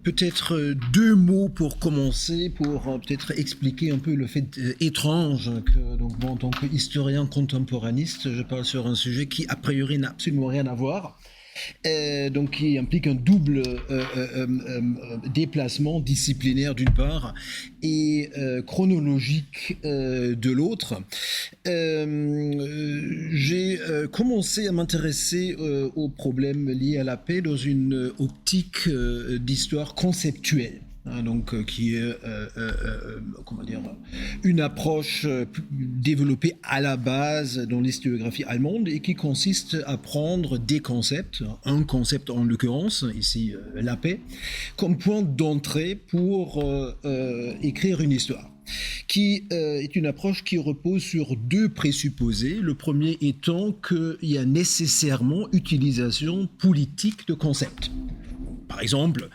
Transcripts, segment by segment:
Peut-être deux mots pour commencer, pour peut-être expliquer un peu le fait étrange que, donc, bon, en tant qu'historien contemporaniste, je parle sur un sujet qui, a priori, n'a absolument rien à voir. Donc qui implique un double déplacement disciplinaire d'une part et chronologique de l'autre. J'ai commencé à m'intéresser aux problèmes liés à la paix dans une optique d'histoire conceptuelle. Donc, qui est comment dire, une approche développée à la base dans l'historiographie allemande et qui consiste à prendre des concepts, un concept en l'occurrence, ici la paix, comme point d'entrée pour écrire une histoire, qui est une approche qui repose sur deux présupposés. Le premier étant qu'il y a nécessairement utilisation politique de concepts. Par exemple,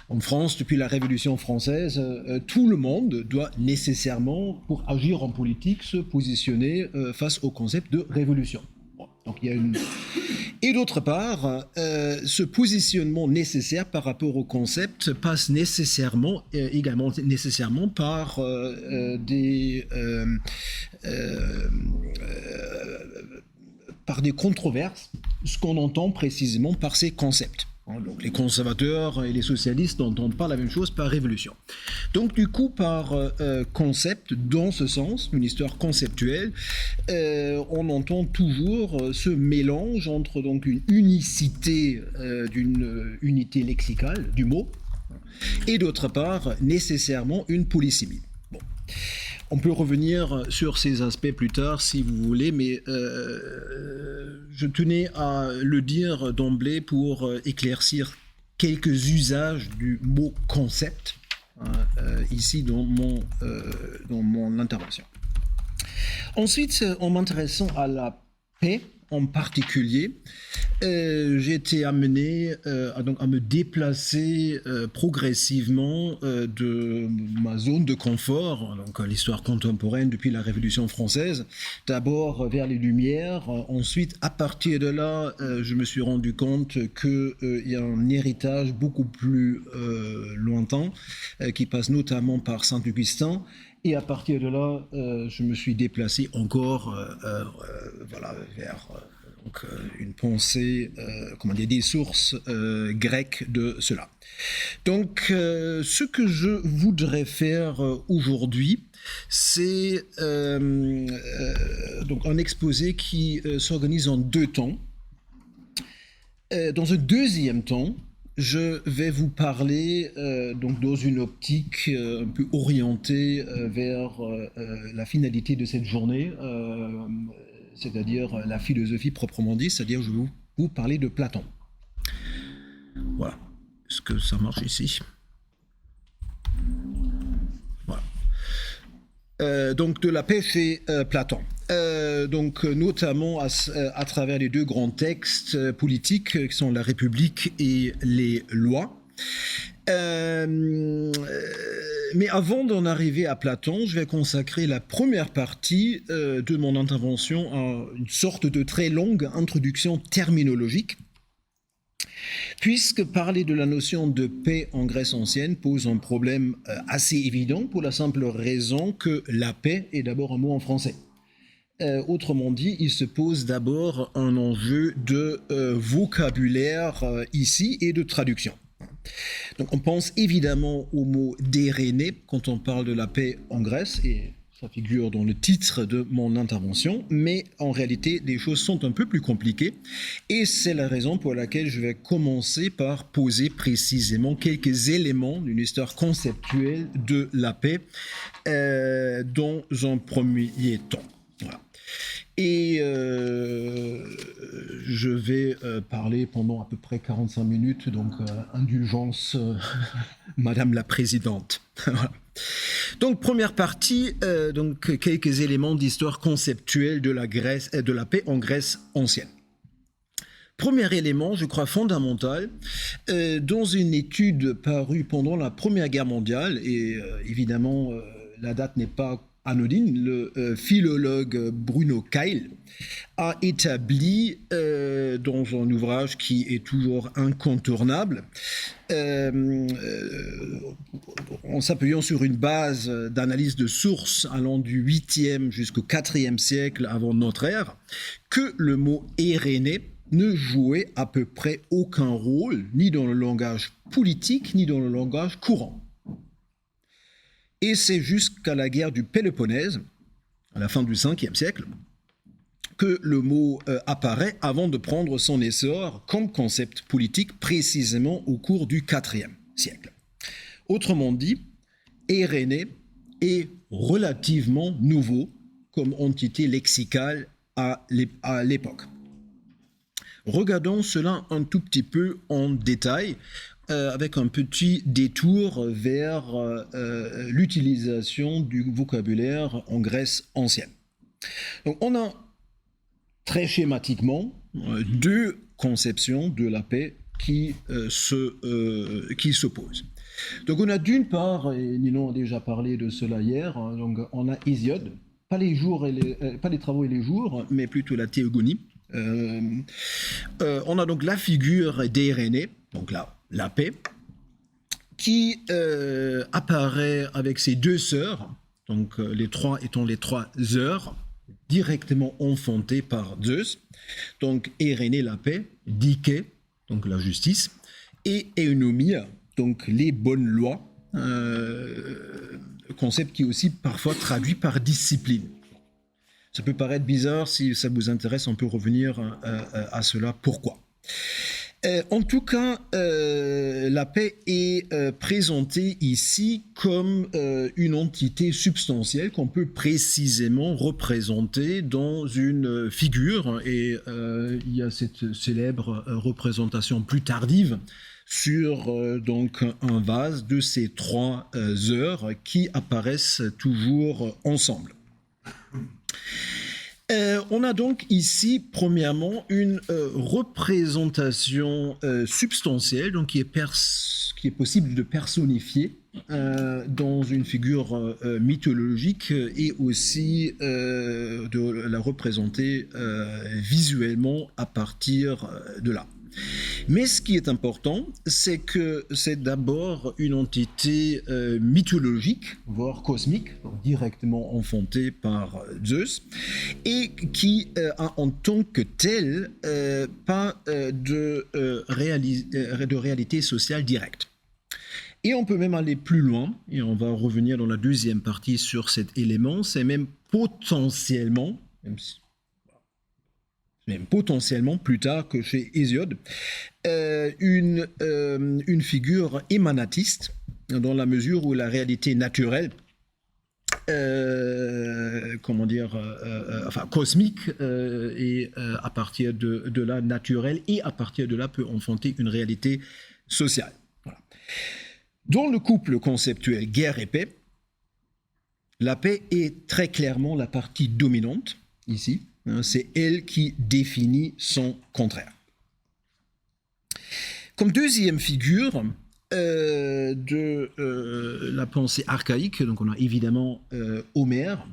en France, depuis la Révolution française, tout le monde doit nécessairement, pour agir en politique, se positionner face au concept de révolution. Bon, donc il y a une... Et d'autre part, ce positionnement nécessaire par rapport au concept passe nécessairement, également nécessairement par par des controverses, ce qu'on entend précisément par ces concepts. Donc les conservateurs et les socialistes n'entendent pas la même chose par révolution. Donc du coup, par concept, dans ce sens, une histoire conceptuelle, on entend toujours ce mélange entre donc une unicité d'une unité lexicale du mot et d'autre part nécessairement une polysémie. Bon. On peut revenir sur ces aspects plus tard si vous voulez, mais je tenais à le dire d'emblée pour éclaircir quelques usages du mot concept ici dans mon intervention. Ensuite, en m'intéressant à la paix en particulier, j'ai été amené à me déplacer progressivement de ma zone de confort, donc l'histoire contemporaine depuis la Révolution française, d'abord vers les Lumières, ensuite à partir de là, je me suis rendu compte qu'il y a un héritage beaucoup plus lointain qui passe notamment par Saint-Augustin. Et à partir de là, je me suis déplacé encore voilà, vers donc, une pensée, comment dire, des sources grecques de cela. Donc, ce que je voudrais faire aujourd'hui, c'est donc un exposé qui s'organise en deux temps. Dans un deuxième temps, je vais vous parler donc dans une optique un peu orientée vers la finalité de cette journée, c'est-à-dire la philosophie proprement dit, c'est-à-dire je vais vous parler de Platon. Voilà. Est-ce que ça marche ici ? Voilà. Donc de la paix chez Platon. Donc notamment à travers les deux grands textes politiques qui sont la République et les lois. Mais avant d'en arriver à Platon, je vais consacrer la première partie de mon intervention à une sorte de très longue introduction terminologique, puisque parler de la notion de paix en Grèce ancienne pose un problème assez évident pour la simple raison que la paix est d'abord un mot en français. Autrement dit, il se pose d'abord un enjeu de vocabulaire ici et de traduction. Donc on pense évidemment au mot d'Érénée quand on parle de la paix en Grèce, et ça figure dans le titre de mon intervention, mais en réalité les choses sont un peu plus compliquées, et c'est la raison pour laquelle je vais commencer par poser précisément quelques éléments d'une histoire conceptuelle de la paix dans un premier temps. Voilà. Et je vais parler pendant à peu près 45 minutes, donc indulgence, Madame la Présidente. Voilà. Donc première partie, donc quelques éléments d'histoire conceptuelle de la paix en Grèce ancienne. Premier élément, je crois fondamental, dans une étude parue pendant la Première Guerre mondiale, et évidemment la date n'est pas anodine. Le philologue Bruno Keil a établi dans un ouvrage qui est toujours incontournable, en s'appuyant sur une base d'analyse de sources allant du 8e jusqu'au 4e siècle avant notre ère, que le mot Érénée ne jouait à peu près aucun rôle, ni dans le langage politique, ni dans le langage courant. Et c'est jusqu'à la guerre du Péloponnèse, à la fin du 5e siècle, que le mot apparaît avant de prendre son essor comme concept politique précisément au cours du 4e siècle. Autrement dit, Érénée est relativement nouveau comme entité lexicale à l'époque. Regardons cela un tout petit peu en détail, avec un petit détour vers l'utilisation du vocabulaire en Grèce ancienne. Donc on a très schématiquement deux conceptions de la paix qui s'opposent. Donc on a d'une part, et Ninon a déjà parlé de cela hier, donc on a Hésiode, pas les travaux et les jours, mais plutôt la théogonie. On a donc la figure d'Érénée, donc la paix, qui apparaît avec ses deux sœurs, donc les trois étant les trois heures, directement enfantées par Zeus. Donc Érénée, la paix, Dike, donc la justice, et Eunomia, donc les bonnes lois, concept qui est aussi parfois traduit par discipline. Ça peut paraître bizarre, si ça vous intéresse, on peut revenir à cela. Pourquoi ? En tout cas, la paix est présentée ici comme une entité substantielle qu'on peut précisément représenter dans une figure. Et il y a cette célèbre représentation plus tardive sur donc un vase de ces trois heures qui apparaissent toujours ensemble. On a donc ici, premièrement, une représentation substantielle, donc qui est possible de personnifier dans une figure mythologique et aussi de la représenter visuellement à partir de là. Mais ce qui est important, c'est que c'est d'abord une entité mythologique, voire cosmique, directement enfantée par Zeus, et qui a en tant que telle pas de réalité sociale directe. Et on peut même aller plus loin, et on va revenir dans la deuxième partie sur cet élément, c'est même potentiellement, même potentiellement plus tard que chez Hésiode, une figure émanatiste, dans la mesure où la réalité naturelle, cosmique, et à partir de là naturelle, et à partir de là peut enfanter une réalité sociale. Voilà. Dans le couple conceptuel guerre et paix, la paix est très clairement la partie dominante, ici. C'est elle qui définit son contraire. Comme deuxième figure de la pensée archaïque, donc on a évidemment Homère,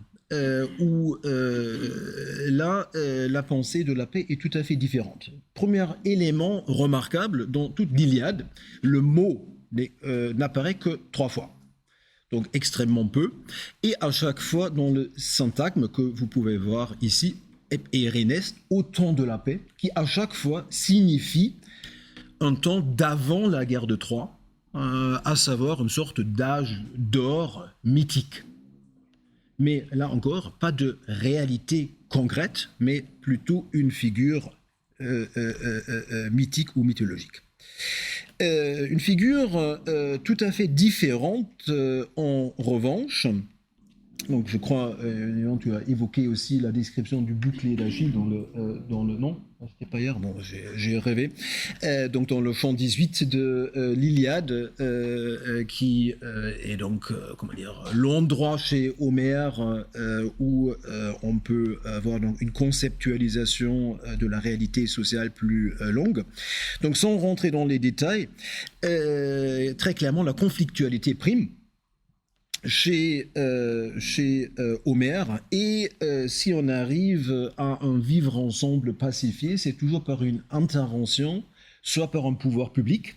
où là, la pensée de la paix est tout à fait différente. Premier élément remarquable, dans toute l'Iliade, le mot n'apparaît que 3 fois. Donc extrêmement peu, et à chaque fois dans le syntagme que vous pouvez voir ici, Érénès, au temps de la paix, qui à chaque fois signifie un temps d'avant la guerre de Troie, à savoir une sorte d'âge d'or mythique. Mais là encore, pas de réalité concrète, mais plutôt une figure mythique ou mythologique. Une figure tout à fait différente en revanche. Donc je crois, tu as évoqué aussi la description du bouclier d'Achille dans le non, c'était pas hier, bon j'ai rêvé. Donc dans le chant 18 de l'Iliade, qui est donc l'endroit chez Homère où on peut avoir donc une conceptualisation de la réalité sociale plus longue. Donc sans rentrer dans les détails, très clairement la conflictualité prime. chez Homère. Et si on arrive à un vivre ensemble pacifié, c'est toujours par une intervention, soit par un pouvoir public,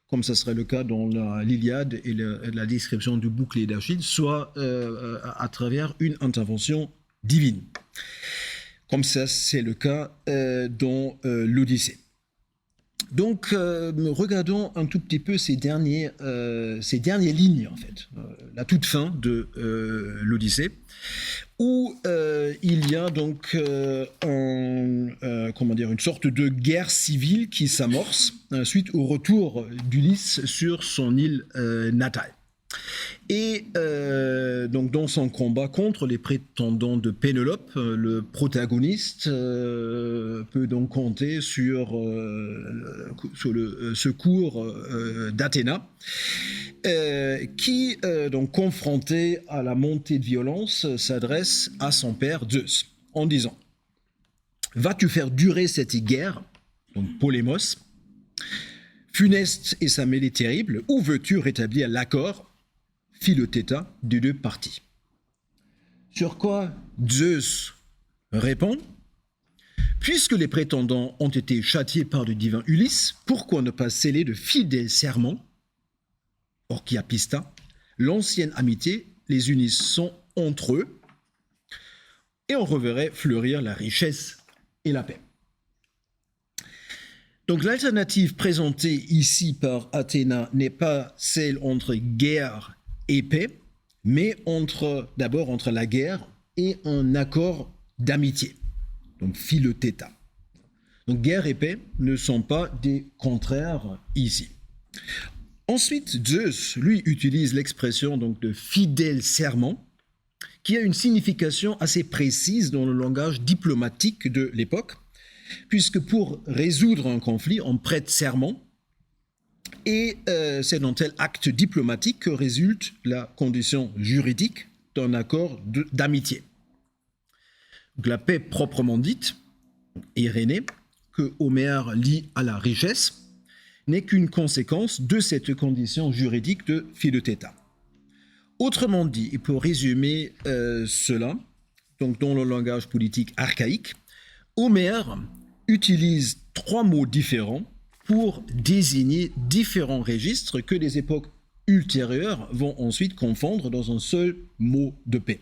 comme ce serait le cas dans l'Iliade et la description du bouclier d'Achille, soit à travers une intervention divine. Comme ça, c'est le cas dans l'Odyssée. Donc, regardons un tout petit peu ces dernières lignes, en fait, la toute fin de l'Odyssée, où il y a donc une sorte de guerre civile qui s'amorce suite au retour d'Ulysse sur son île natale. Et donc dans son combat contre les prétendants de Pénélope, le protagoniste peut donc compter sur le secours d'Athéna, qui, donc confronté à la montée de violence, s'adresse à son père Zeus en disant « Vas-tu faire durer cette guerre ?» donc Polémos, « funeste et sa mêlée terrible, ou veux-tu rétablir l'accord Philothéta des deux parties ?» Sur quoi Zeus répond « Puisque les prétendants ont été châtiés par le divin Ulysse, pourquoi ne pas sceller de fidèles serments, Orchiapista, l'ancienne amitié les unissant entre eux, et on reverrait fleurir la richesse et la paix. » Donc l'alternative présentée ici par Athéna n'est pas celle entre guerre et paix, mais d'abord entre la guerre et un accord d'amitié, donc philothéta. Donc guerre et paix ne sont pas des contraires ici. Ensuite, Zeus, lui, utilise l'expression donc de fidèle serment, qui a une signification assez précise dans le langage diplomatique de l'époque, puisque pour résoudre un conflit, on prête serment, et c'est dans tel acte diplomatique que résulte la condition juridique d'un accord d'amitié. Donc la paix proprement dite, Irénée, que Homère lie à la richesse, n'est qu'une conséquence de cette condition juridique de philothéta. Autrement dit, et pour résumer cela, donc dans le langage politique archaïque, Homère utilise trois mots différents pour désigner différents registres que les époques ultérieures vont ensuite confondre dans un seul mot de paix.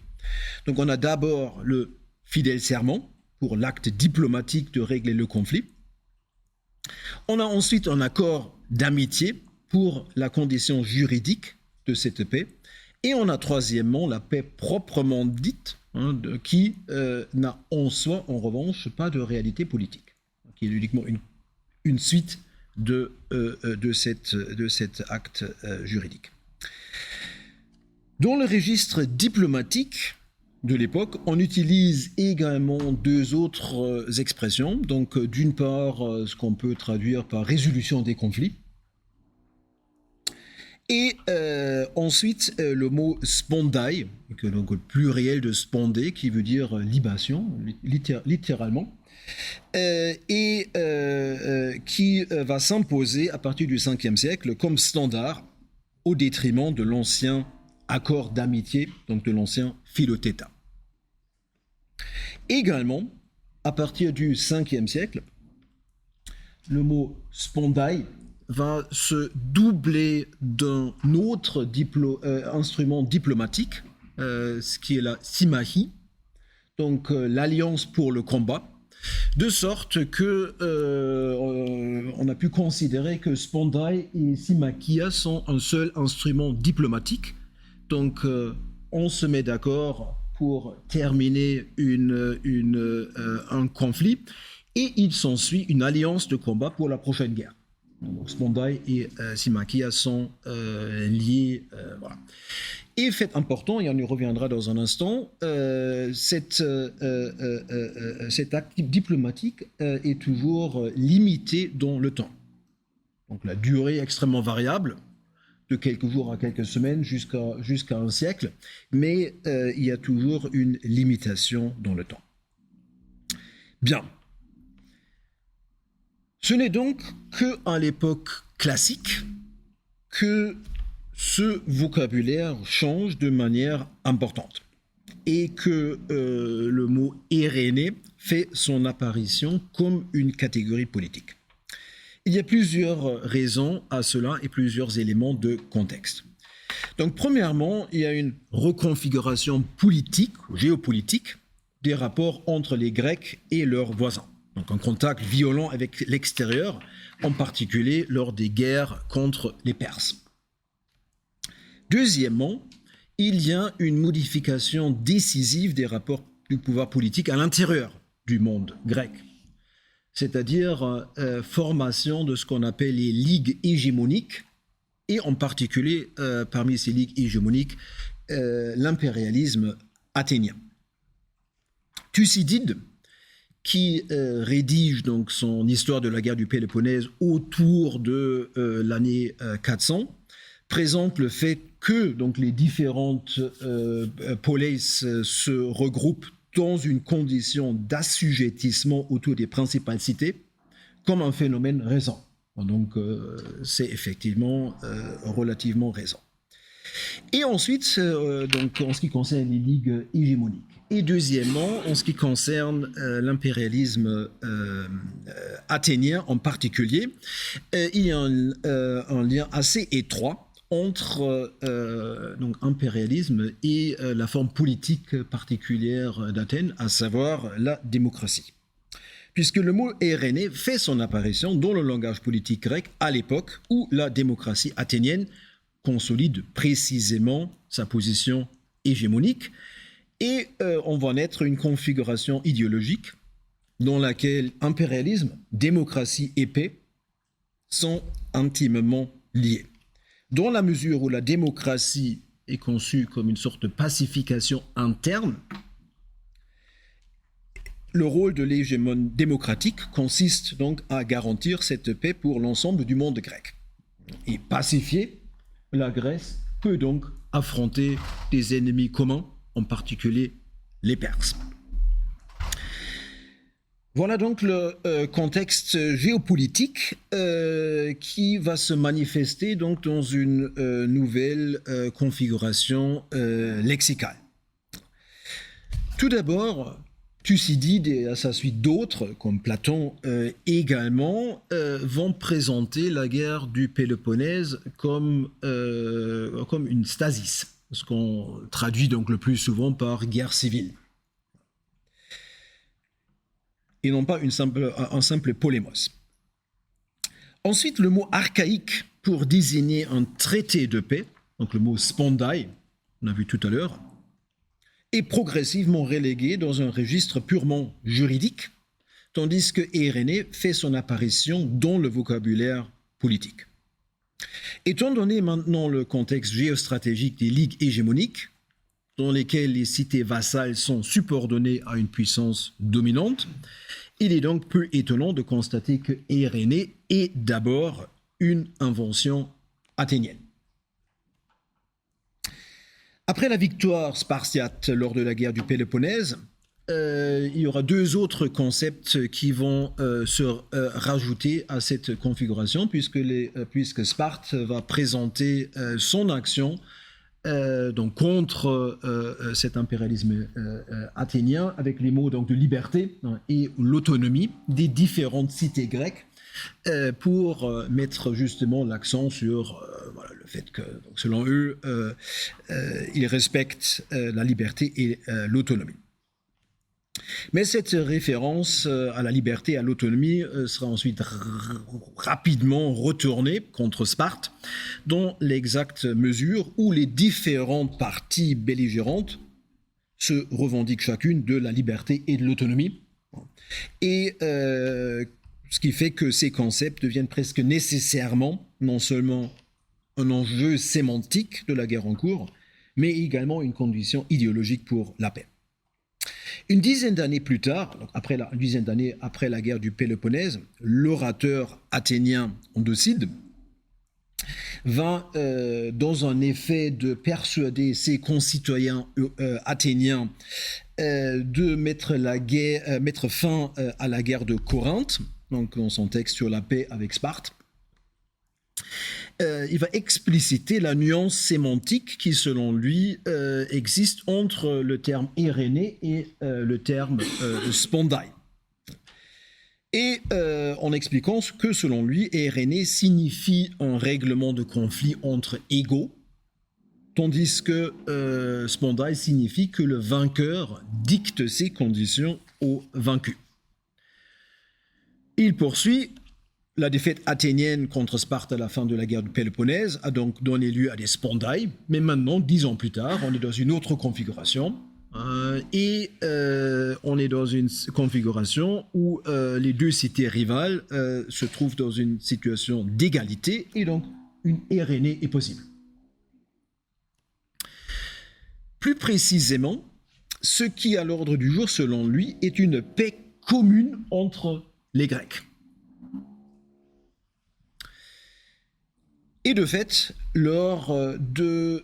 Donc on a d'abord le fidèle serment pour l'acte diplomatique de régler le conflit. On a ensuite un accord d'amitié pour la condition juridique de cette paix. Et on a troisièmement la paix proprement dite, qui n'a en soi, en revanche, pas de réalité politique, qui est uniquement une suite de cet acte juridique. Dans le registre diplomatique de l'époque, on utilise également deux autres expressions. Donc, d'une part, ce qu'on peut traduire par résolution des conflits, et ensuite le mot spondai, donc le pluriel de spondé, qui veut dire libation, littéralement, et qui va s'imposer à partir du 5e siècle comme standard au détriment de l'ancien accord d'amitié, donc de l'ancien philothéta. Également, à partir du 5e siècle, le mot spondai va se doubler d'un autre instrument diplomatique, ce qui est la symmachie, donc l'alliance pour le combat, de sorte que on a pu considérer que spondai et symmachia sont un seul instrument diplomatique. Donc on se met d'accord pour terminer un conflit, et il s'ensuit une alliance de combat pour la prochaine guerre. Donc, spondai et symmachia sont liés. Voilà. Et fait important, et on y reviendra dans un instant, cet acte diplomatique est toujours limité dans le temps. Donc la durée est extrêmement variable, de quelques jours à quelques semaines jusqu'à un siècle, mais il y a toujours une limitation dans le temps. Bien. Ce n'est donc qu'à l'époque classique que ce vocabulaire change de manière importante et que le mot Irénée fait son apparition comme une catégorie politique. Il y a plusieurs raisons à cela et plusieurs éléments de contexte. Donc, premièrement, il y a une reconfiguration politique, géopolitique, des rapports entre les Grecs et leurs voisins. Donc, un contact violent avec l'extérieur, en particulier lors des guerres contre les Perses. Deuxièmement, il y a une modification décisive des rapports du pouvoir politique à l'intérieur du monde grec, c'est-à-dire formation de ce qu'on appelle les ligues hégémoniques, et en particulier parmi ces ligues hégémoniques, l'impérialisme athénien. Thucydide, qui rédige donc son histoire de la guerre du Péloponnèse autour de l'année 400, présente le fait que donc, les différentes poleis se regroupent dans une condition d'assujettissement autour des principales cités comme un phénomène récent. Donc c'est effectivement relativement récent. Et ensuite, donc, en ce qui concerne les ligues hégémoniques. Et deuxièmement, en ce qui concerne l'impérialisme athénien en particulier, il y a un lien assez étroit entre donc impérialisme et la forme politique particulière d'Athènes, à savoir la démocratie. Puisque le mot Irénée fait son apparition dans le langage politique grec à l'époque où la démocratie athénienne consolide précisément sa position hégémonique et on va naître une configuration idéologique dans laquelle impérialisme, démocratie et paix sont intimement liés. Dans la mesure où la démocratie est conçue comme une sorte de pacification interne, le rôle de l'hégémon démocratique consiste donc à garantir cette paix pour l'ensemble du monde grec. Et pacifier, la Grèce peut donc affronter des ennemis communs, en particulier les Perses. Voilà donc le contexte géopolitique qui va se manifester donc dans une nouvelle configuration lexicale. Tout d'abord, Thucydide et à sa suite d'autres, comme Platon également, vont présenter la guerre du Péloponnèse comme une stasis, ce qu'on traduit donc le plus souvent par guerre civile, et non pas un simple polémos. Ensuite, le mot archaïque pour désigner un traité de paix, donc le mot spondai, on a vu tout à l'heure, est progressivement relégué dans un registre purement juridique, tandis que Irénée fait son apparition dans le vocabulaire politique. Étant donné maintenant le contexte géostratégique des ligues hégémoniques, dans lesquelles les cités vassales sont subordonnées à une puissance dominante, il est donc peu étonnant de constater que Irénée est d'abord une invention athénienne. Après la victoire spartiate lors de la guerre du Péloponnèse, il y aura deux autres concepts qui vont se rajouter à cette configuration, puisque Sparte va présenter son action donc contre cet impérialisme athénien avec les mots donc, de liberté et l'autonomie des différentes cités grecques pour mettre justement l'accent sur voilà, le fait que, donc, selon eux, ils respectent la liberté et l'autonomie. Mais cette référence à la liberté et à l'autonomie sera ensuite rapidement retournée contre Sparte dans l'exacte mesure où les différentes parties belligérantes se revendiquent chacune de la liberté et de l'autonomie. Et ce qui fait que ces concepts deviennent presque nécessairement non seulement un enjeu sémantique de la guerre en cours, mais également une condition idéologique pour la paix. Une dizaine d'années plus tard, une dizaine d'années après la guerre du Péloponnèse, l'orateur athénien Ondocide va, dans un effet de persuader ses concitoyens athéniens de mettre fin à la guerre de Corinthe, donc dans son texte sur la paix avec Sparte, il va expliciter la nuance sémantique qui, selon lui, existe entre le terme Irénée et le terme Spondai. Et en expliquant que, selon lui, Irénée signifie un règlement de conflit entre égaux, tandis que Spondai signifie que le vainqueur dicte ses conditions au vaincu. Il poursuit. La défaite athénienne contre Sparte à la fin de la guerre du Péloponnèse a donc donné lieu à des Spondai, mais maintenant, 10 ans plus tard, on est dans une autre configuration. On est dans une configuration où les deux cités rivales se trouvent dans une situation d'égalité, et donc une Irénée est possible. Plus précisément, ce qui est à l'ordre du jour, selon lui, est une paix commune entre les Grecs. Et de fait, lors du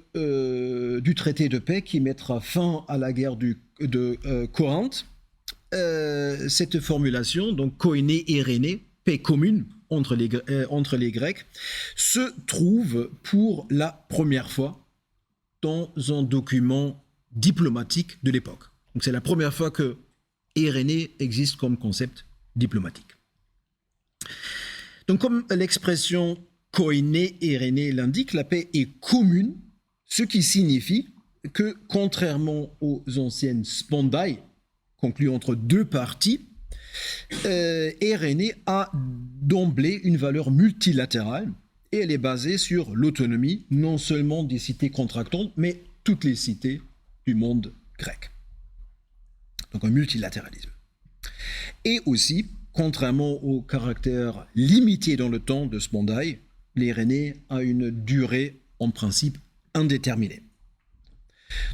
traité de paix qui mettra fin à la guerre de Corinthe, cette formulation, donc koiné Irénée, paix commune entre les Grecs, se trouve pour la première fois dans un document diplomatique de l'époque. Donc c'est la première fois que Irénée existe comme concept diplomatique. Donc comme l'expression koiné Irénée l'indique, la paix est commune, ce qui signifie que, contrairement aux anciennes Spondai, conclues entre deux parties, Irénée a d'emblée une valeur multilatérale, et elle est basée sur l'autonomie non seulement des cités contractantes, mais toutes les cités du monde grec. Donc un multilatéralisme. Et aussi, contrairement au caractère limité dans le temps de Spondai, l'Irénée a une durée en principe indéterminée.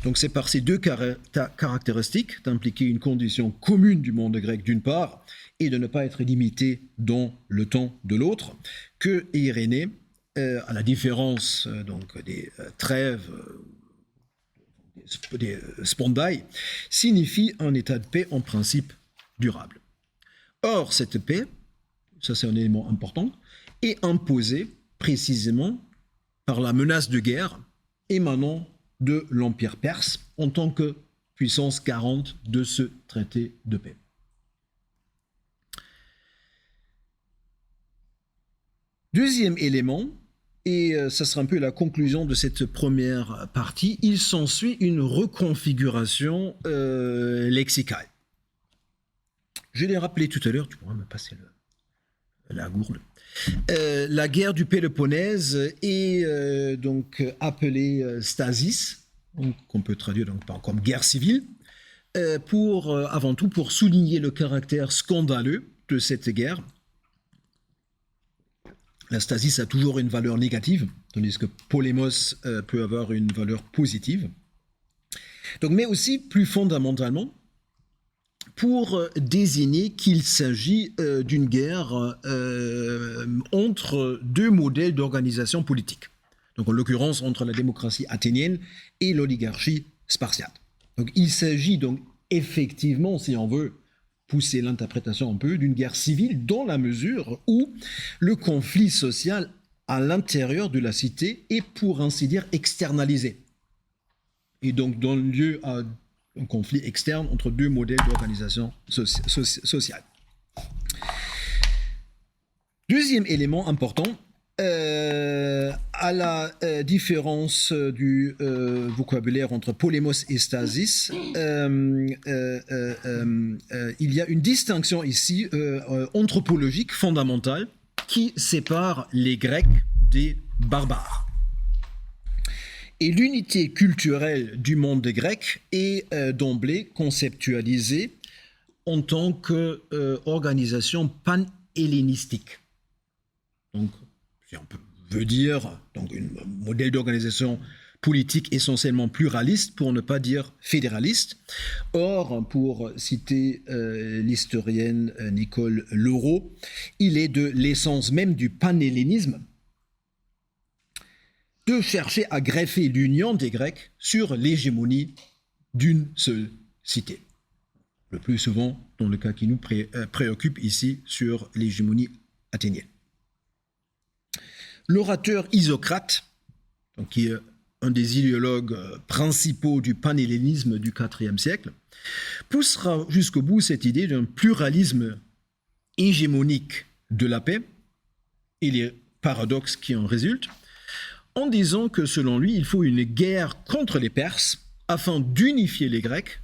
Donc c'est par ces deux caractéristiques d'impliquer une condition commune du monde grec d'une part et de ne pas être limité dans le temps de l'autre que Irénée, à la différence donc des trêves, des Spondai, signifie un état de paix en principe durable. Or cette paix, ça c'est un élément important, est imposée précisément par la menace de guerre émanant de l'Empire perse en tant que puissance garante de ce traité de paix. Deuxième élément, et ça sera un peu la conclusion de cette première partie, il s'ensuit une reconfiguration lexicale. Je l'ai rappelé tout à l'heure, tu pourras me passer la gourde. La guerre du Péloponnèse est donc appelée stasis, qu'on peut traduire donc comme guerre civile, avant tout pour souligner le caractère scandaleux de cette guerre. La stasis a toujours une valeur négative, tandis que polémos peut avoir une valeur positive. Donc, mais aussi, plus fondamentalement, pour désigner qu'il s'agit d'une guerre entre deux modèles d'organisation politique. Donc, en l'occurrence, entre la démocratie athénienne et l'oligarchie spartiate. Donc, il s'agit donc effectivement, si on veut pousser l'interprétation un peu, d'une guerre civile dans la mesure où le conflit social à l'intérieur de la cité est, pour ainsi dire, externalisé. Et donc, donne lieu à un conflit externe entre deux modèles d'organisation sociale. Deuxième élément important, à la différence du vocabulaire entre polémos et stasis, il y a une distinction ici anthropologique fondamentale qui sépare les Grecs des barbares. Et l'unité culturelle du monde grec est d'emblée conceptualisée en tant qu'organisation pan-hellénistique. Donc, si on veut dire donc un modèle d'organisation politique essentiellement pluraliste, pour ne pas dire fédéraliste. Or, pour citer l'historienne Nicole Leroux, il est de l'essence même du panhellénisme de chercher à greffer l'union des Grecs sur l'hégémonie d'une seule cité. Le plus souvent, dans le cas qui nous préoccupe ici, sur l'hégémonie athénienne. L'orateur Isocrate, donc, qui est un des idéologues principaux du panhellénisme du IVe siècle, poussera jusqu'au bout cette idée d'un pluralisme hégémonique de la paix et les paradoxes qui en résultent, en disant que selon lui, il faut une guerre contre les Perses afin d'unifier les Grecs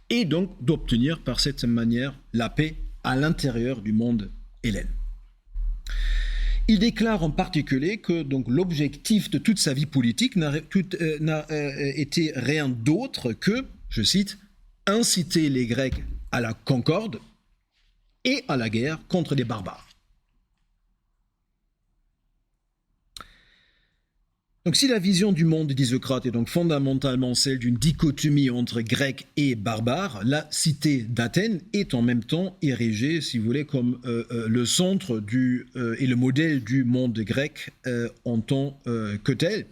et donc d'obtenir par cette manière la paix à l'intérieur du monde hellène. Il déclare en particulier que donc, l'objectif de toute sa vie politique n'a été rien d'autre que, je cite, inciter les Grecs à la concorde et à la guerre contre les barbares. Donc si la vision du monde d'Isocrate est donc fondamentalement celle d'une dichotomie entre Grecs et barbares, la cité d'Athènes est en même temps érigée, si vous voulez, comme le centre et le modèle du monde grec en tant que tel.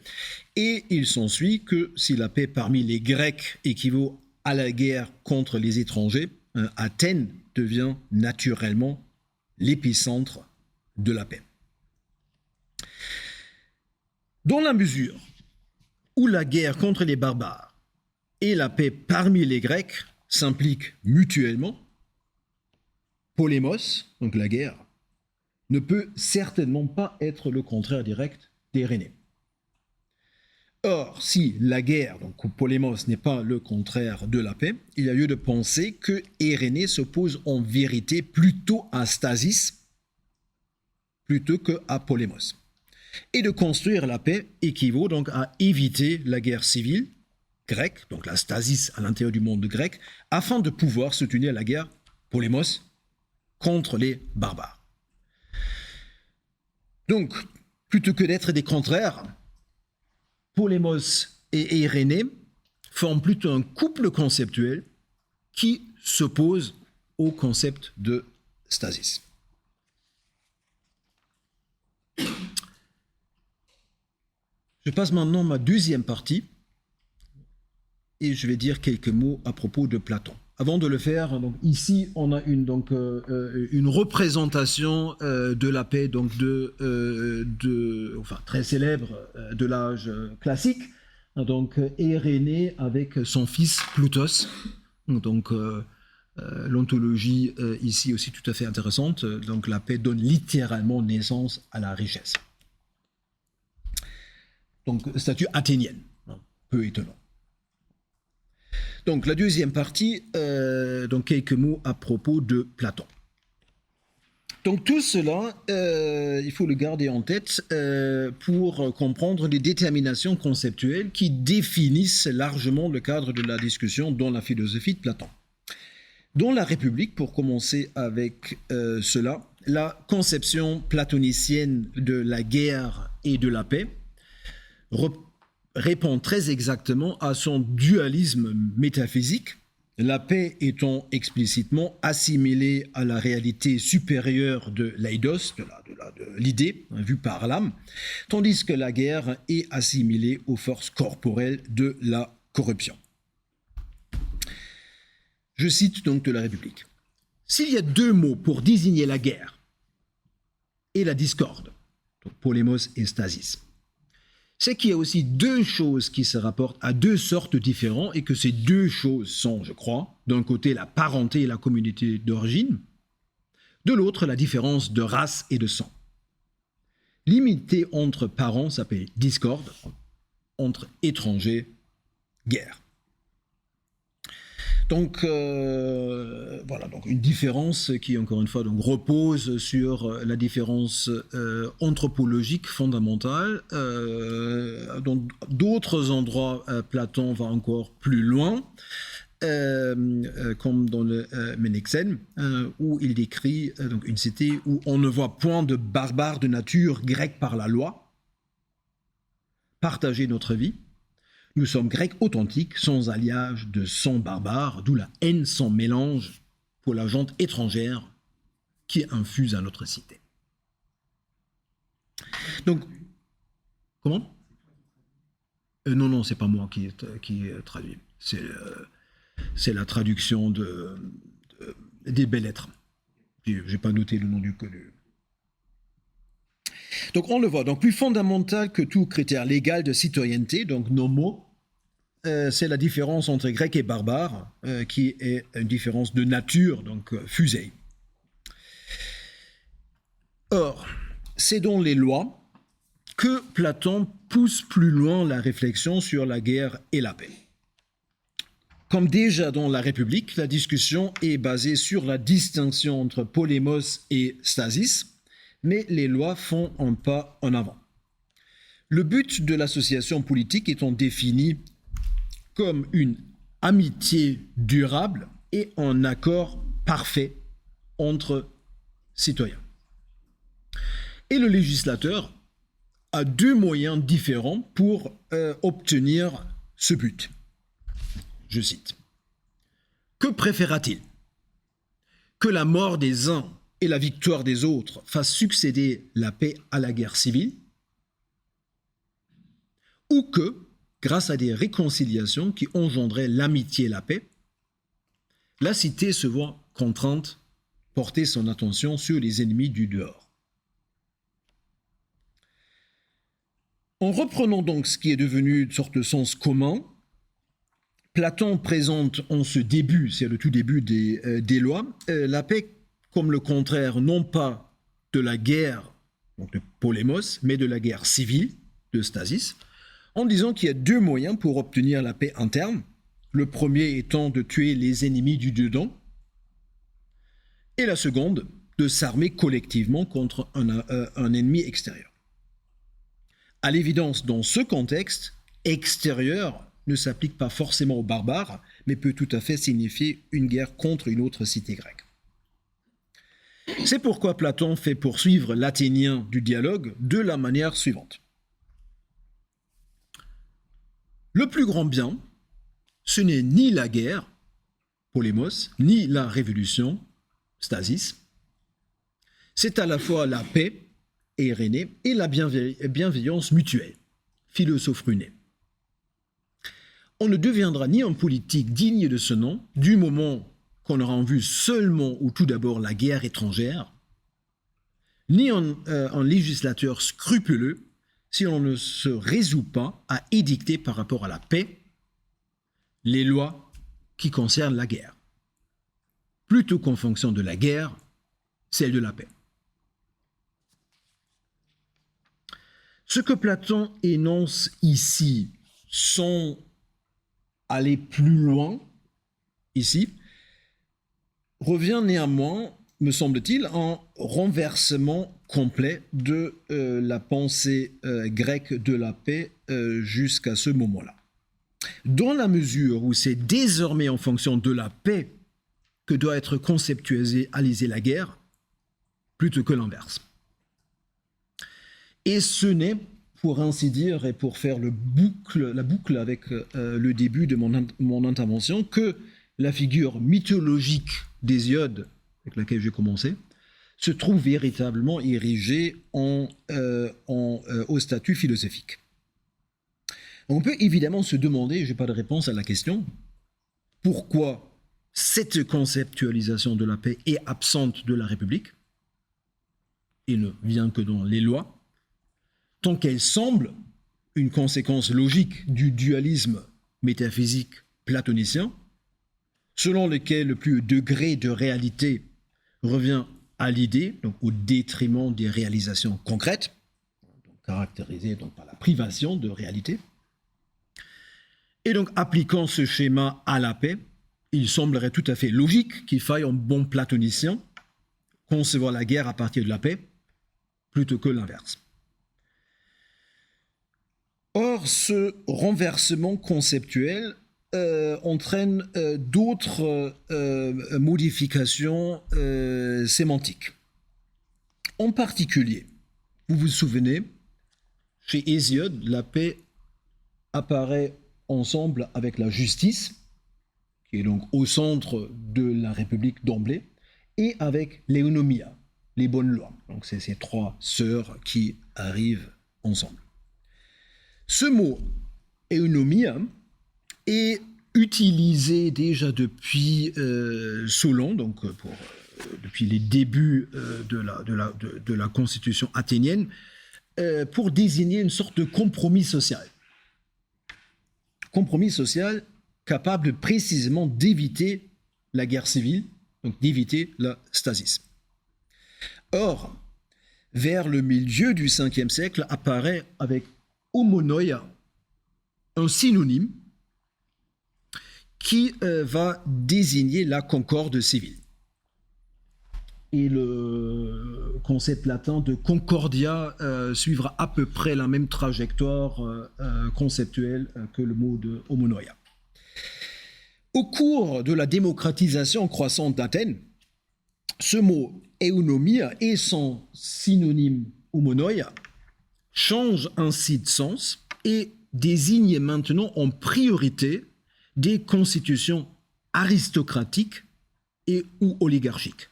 Et il s'ensuit que si la paix parmi les Grecs équivaut à la guerre contre les étrangers, Athènes devient naturellement l'épicentre de la paix. Dans la mesure où la guerre contre les barbares et la paix parmi les Grecs s'impliquent mutuellement, polémos, donc la guerre, ne peut certainement pas être le contraire direct d'Irénée. Or, si la guerre, donc polémos, n'est pas le contraire de la paix, il y a lieu de penser que Irénée s'oppose en vérité plutôt à stasis plutôt qu'à polémos. Et de construire la paix équivaut donc à éviter la guerre civile grecque, donc la stasis à l'intérieur du monde grec, afin de pouvoir soutenir la guerre polémos contre les barbares. Donc, plutôt que d'être des contraires, Polémos et Irénée forment plutôt un couple conceptuel qui s'oppose au concept de stasis. Je passe maintenant à ma deuxième partie et je vais dire quelques mots à propos de Platon. Avant de le faire, donc ici on a une représentation de la paix donc très célèbre de l'âge classique. Donc Irénée avec son fils Ploutos. Donc l'ontologie ici aussi tout à fait intéressante. Donc la paix donne littéralement naissance à la richesse. Donc, statue athénienne, peu étonnant. Donc, la deuxième partie, donc quelques mots à propos de Platon. Donc, tout cela, il faut le garder en tête pour comprendre les déterminations conceptuelles qui définissent largement le cadre de la discussion dans la philosophie de Platon. Dans la République, pour commencer avec cela, la conception platonicienne de la guerre et de la paix répond très exactement à son dualisme métaphysique, la paix étant explicitement assimilée à la réalité supérieure de l'eidos, de l'idée, vue par l'âme, tandis que la guerre est assimilée aux forces corporelles de la corruption. Je cite donc de la République. S'il y a deux mots pour désigner la guerre et la discorde, donc polémos et stasis, c'est qu'il y a aussi deux choses qui se rapportent à deux sortes différentes et que ces deux choses sont, je crois, d'un côté la parenté et la communauté d'origine, de l'autre la différence de race et de sang. L'unité entre parents s'appelle discorde, entre étrangers, guerre. Donc voilà, donc une différence qui encore une fois donc repose sur la différence anthropologique fondamentale. Dans d'autres endroits, Platon va encore plus loin, comme dans le Ménexène, où il décrit donc une cité où on ne voit point de barbares de nature grecque par la loi. Partager notre vie. Nous sommes grecs authentiques, sans alliage de sang barbare, d'où la haine sans mélange pour la gente étrangère qui infuse à notre cité. Donc, comment ? Non, c'est pas moi qui traduit. C'est la traduction des belles lettres. J'ai pas noté le nom du code. Donc on le voit, donc plus fondamental que tout critère légal de citoyenneté, donc nomo, c'est la différence entre grec et barbare, qui est une différence de nature, donc fusée. Or, c'est dans les lois que Platon pousse plus loin la réflexion sur la guerre et la paix. Comme déjà dans la République, la discussion est basée sur la distinction entre polémos et stasis, mais les lois font un pas en avant. Le but de l'association politique étant défini comme une amitié durable et un accord parfait entre citoyens. Et le législateur a deux moyens différents pour obtenir ce but. Je cite. Que préféra-t-il? Que la mort des uns et la victoire des autres fassent succéder la paix à la guerre civile? Ou que, grâce à des réconciliations qui engendraient l'amitié et la paix, la cité se voit contrainte porter son attention sur les ennemis du dehors? En reprenant donc ce qui est devenu une sorte de sens commun, Platon présente en ce début, c'est le tout début des lois, la paix comme le contraire non pas de la guerre, donc de polémos, mais de la guerre civile, de stasis, en disant qu'il y a deux moyens pour obtenir la paix interne, le premier étant de tuer les ennemis du dedans, et la seconde, de s'armer collectivement contre un ennemi extérieur. À l'évidence, dans ce contexte, extérieur ne s'applique pas forcément aux barbares, mais peut tout à fait signifier une guerre contre une autre cité grecque. C'est pourquoi Platon fait poursuivre l'Athénien du dialogue de la manière suivante. Le plus grand bien, ce n'est ni la guerre, polémos, ni la révolution, stasis. C'est à la fois la paix, Irénée, et la bienveillance mutuelle, philosophruné. On ne deviendra ni un politique digne de ce nom, du moment qu'on aura en vue seulement ou tout d'abord la guerre étrangère, ni un législateur scrupuleux si on ne se résout pas à édicter par rapport à la paix les lois qui concernent la guerre, plutôt qu'en fonction de la guerre, celle de la paix. Ce que Platon énonce ici sans aller plus loin, ici, revient néanmoins, me semble-t-il, en renversement complet de la pensée grecque de la paix jusqu'à ce moment-là. Dans la mesure où c'est désormais en fonction de la paix que doit être conceptualisée la guerre, plutôt que l'inverse. Et ce n'est, pour ainsi dire, et pour faire la boucle avec le début de mon intervention, que la figure mythologique d'Hésiode, avec laquelle j'ai commencé, se trouve véritablement érigée au statut philosophique. On peut évidemment se demander, je n'ai pas de réponse à la question, pourquoi cette conceptualisation de la paix est absente de la République et ne vient que dans les lois, tant qu'elle semble une conséquence logique du dualisme métaphysique platonicien, selon lequel le plus haut degré de réalité revient à l'idée, donc au détriment des réalisations concrètes, donc caractérisées donc par la privation de réalité. Et donc, appliquant ce schéma à la paix, il semblerait tout à fait logique qu'il faille, en bon platonicien, concevoir la guerre à partir de la paix, plutôt que l'inverse. Or, ce renversement conceptuel entraîne d'autres modifications sémantiques. En particulier, vous vous souvenez, chez Hésiode, la paix apparaît ensemble avec la justice, qui est donc au centre de la République d'emblée, et avec l'éonomia, les bonnes lois. Donc c'est ces trois sœurs qui arrivent ensemble. Ce mot éonomia est utilisé déjà depuis Solon, donc depuis les débuts de la constitution athénienne, pour désigner une sorte de compromis social. Compromis social capable précisément d'éviter la guerre civile, donc d'éviter la stasis. Or, vers le milieu du 5e siècle apparaît avec homonoia un synonyme qui va désigner la concorde civile. Et le concept latin de concordia suivra à peu près la même trajectoire conceptuelle que le mot de homonoia. Au cours de la démocratisation croissante d'Athènes, ce mot eunomia et son synonyme homonoia changent ainsi de sens et désignent maintenant en priorité des constitutions aristocratiques et ou oligarchiques.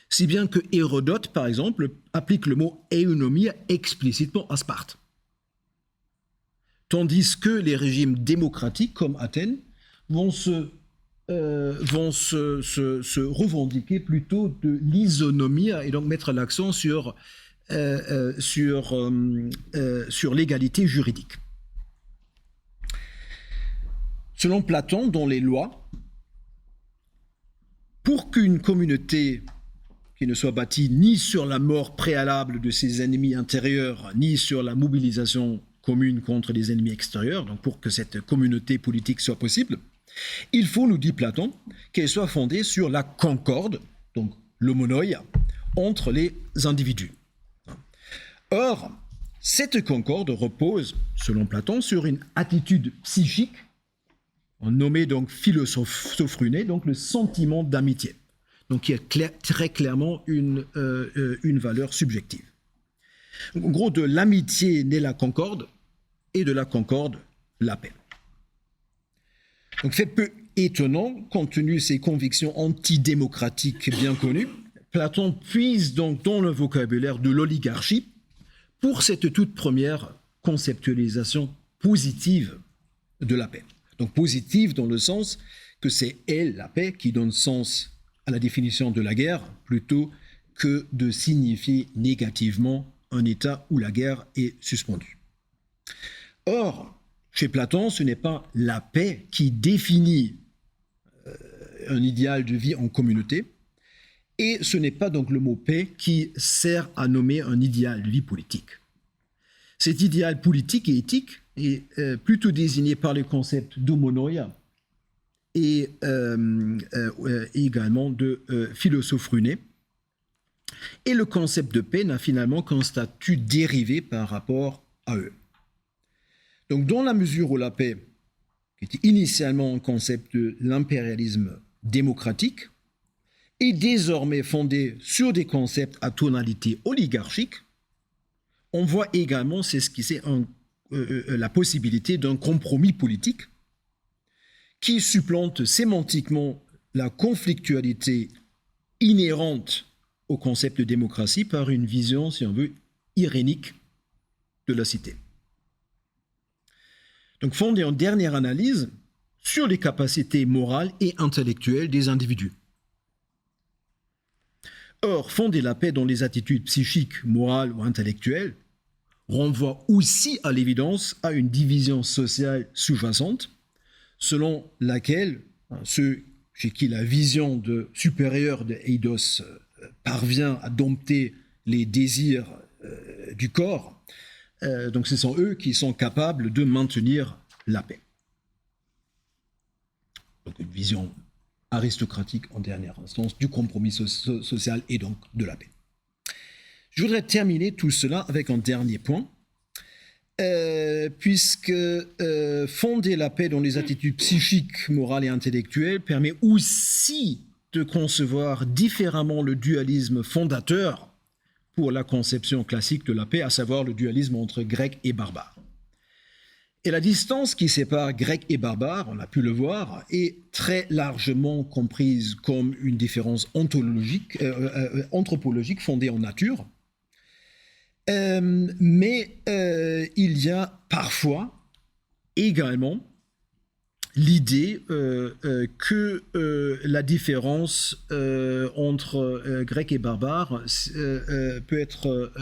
Si bien que Hérodote, par exemple, applique le mot eunomia explicitement à Sparte. Tandis que les régimes démocratiques comme Athènes vont se revendiquer plutôt de l'isonomia et donc mettre l'accent sur l'égalité juridique. Selon Platon, dans les lois, pour qu'une communauté qui ne soit bâtie ni sur la mort préalable de ses ennemis intérieurs, ni sur la mobilisation commune contre les ennemis extérieurs, donc pour que cette communauté politique soit possible, il faut, nous dit Platon, qu'elle soit fondée sur la concorde, donc l'homonoia, entre les individus. Or, cette concorde repose, selon Platon, sur une attitude psychique, nommée donc philosophruné, donc le sentiment d'amitié, donc qui est très clairement une valeur subjective. En gros, de l'amitié naît la concorde, et de la concorde, la paix. Donc, fait peu étonnant, compte tenu de ses convictions antidémocratiques bien connues, Platon puise donc dans le vocabulaire de l'oligarchie pour cette toute première conceptualisation positive de la paix. Donc positive dans le sens que c'est elle, la paix, qui donne sens à la définition de la guerre, plutôt que de signifier négativement un état où la guerre est suspendue. Or, chez Platon, ce n'est pas la paix qui définit un idéal de vie en communauté, et ce n'est pas donc le mot paix qui sert à nommer un idéal de vie politique. Cet idéal politique et éthique est plutôt désigné par le concept d'homonoia et également de philosophruné. Et le concept de paix n'a finalement qu'un statut dérivé par rapport à eux. Donc, dans la mesure où la paix, qui était initialement un concept de l'impérialisme démocratique, est désormais fondée sur des concepts à tonalité oligarchique, on voit également s'esquisser la possibilité d'un compromis politique qui supplante sémantiquement la conflictualité inhérente au concept de démocratie par une vision, si on veut, irénique de la cité. Donc, fondée en dernière analyse sur les capacités morales et intellectuelles des individus. Or, fonder la paix dans les attitudes psychiques, morales ou intellectuelles renvoie aussi à l'évidence à une division sociale sous-jacente, selon laquelle ceux chez qui la vision supérieure de Eidos parvient à dompter les désirs du corps, donc ce sont eux qui sont capables de maintenir la paix. Donc une vision aristocratique en dernière instance du compromis social et donc de la paix. Je voudrais terminer tout cela avec un dernier point, puisque fonder la paix dans les attitudes psychiques, morales et intellectuelles permet aussi de concevoir différemment le dualisme fondateur pour la conception classique de la paix, à savoir le dualisme entre Grecs et barbares. Et la distance qui sépare Grecs et barbares, on a pu le voir, est très largement comprise comme une différence anthropologique fondée en nature. Mais il y a parfois également l'idée que la différence entre grec et barbare peut être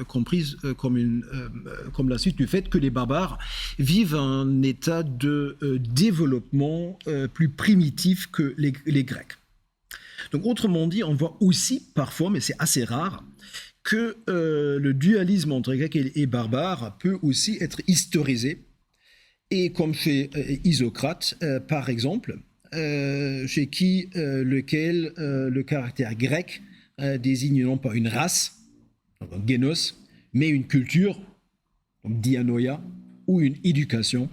comprise comme la suite du fait que les barbares vivent un état de développement plus primitif que les Grecs. Donc autrement dit, on voit aussi parfois, mais c'est assez rare, que le dualisme entre grec et barbare peut aussi être historisé. Et comme chez Isocrate, par exemple, chez qui lequel le caractère grec désigne non pas une race, donc génos, mais une culture, donc dianoia, ou une éducation,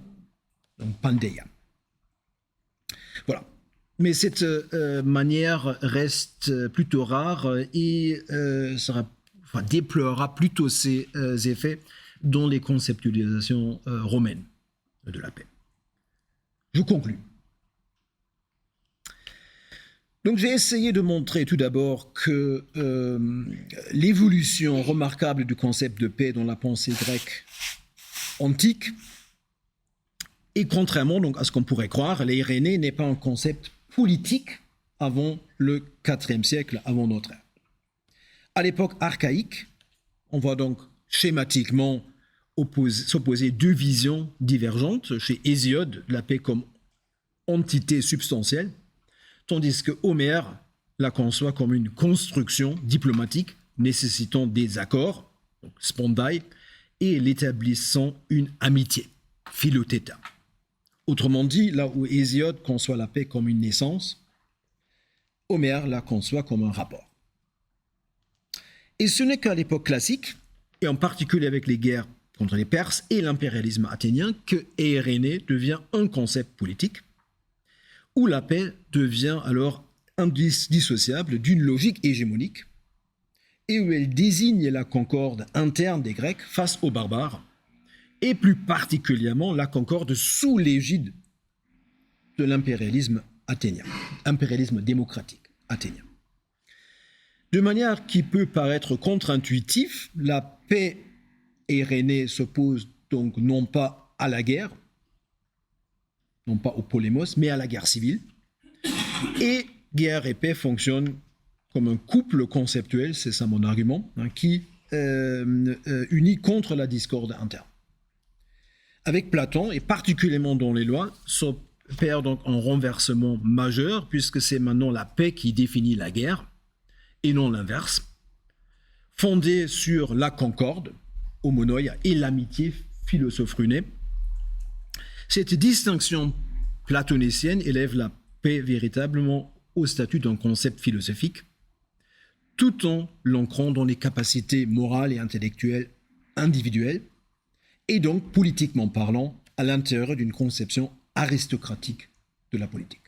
donc pandeia. Voilà. Mais cette manière reste plutôt rare et déplorera plutôt ces effets dans les conceptualisations romaines de la paix. Je conclus. Donc j'ai essayé de montrer tout d'abord que l'évolution remarquable du concept de paix dans la pensée grecque antique, et contrairement donc à ce qu'on pourrait croire, l'Irénée n'est pas un concept politique avant le IVe siècle avant notre ère. À l'époque archaïque, on voit donc schématiquement s'opposer deux visions divergentes. Chez Hésiode, la paix comme entité substantielle, tandis que Homère la conçoit comme une construction diplomatique nécessitant des accords, donc spondai, et l'établissant une amitié, philotheta. Autrement dit, là où Hésiode conçoit la paix comme une naissance, Homère la conçoit comme un rapport. Et ce n'est qu'à l'époque classique, et en particulier avec les guerres contre les Perses et l'impérialisme athénien, que Irénée devient un concept politique, où la paix devient alors indissociable d'une logique hégémonique, et où elle désigne la concorde interne des Grecs face aux barbares, et plus particulièrement la concorde sous l'égide de l'impérialisme athénien, impérialisme démocratique athénien. De manière qui peut paraître contre-intuitive, la paix irénée s'oppose donc non pas à la guerre, non pas au polémos, mais à la guerre civile. Et guerre et paix fonctionnent comme un couple conceptuel, c'est ça mon argument, qui unit contre la discorde interne. Avec Platon, et particulièrement dans les lois, s'opère donc un renversement majeur, puisque c'est maintenant la paix qui définit la guerre, et non l'inverse, fondée sur la concorde, homonoia, et l'amitié, philosophruné. Cette distinction platonicienne élève la paix véritablement au statut d'un concept philosophique, tout en l'ancrant dans les capacités morales et intellectuelles individuelles, et donc politiquement parlant, à l'intérieur d'une conception aristocratique de la politique.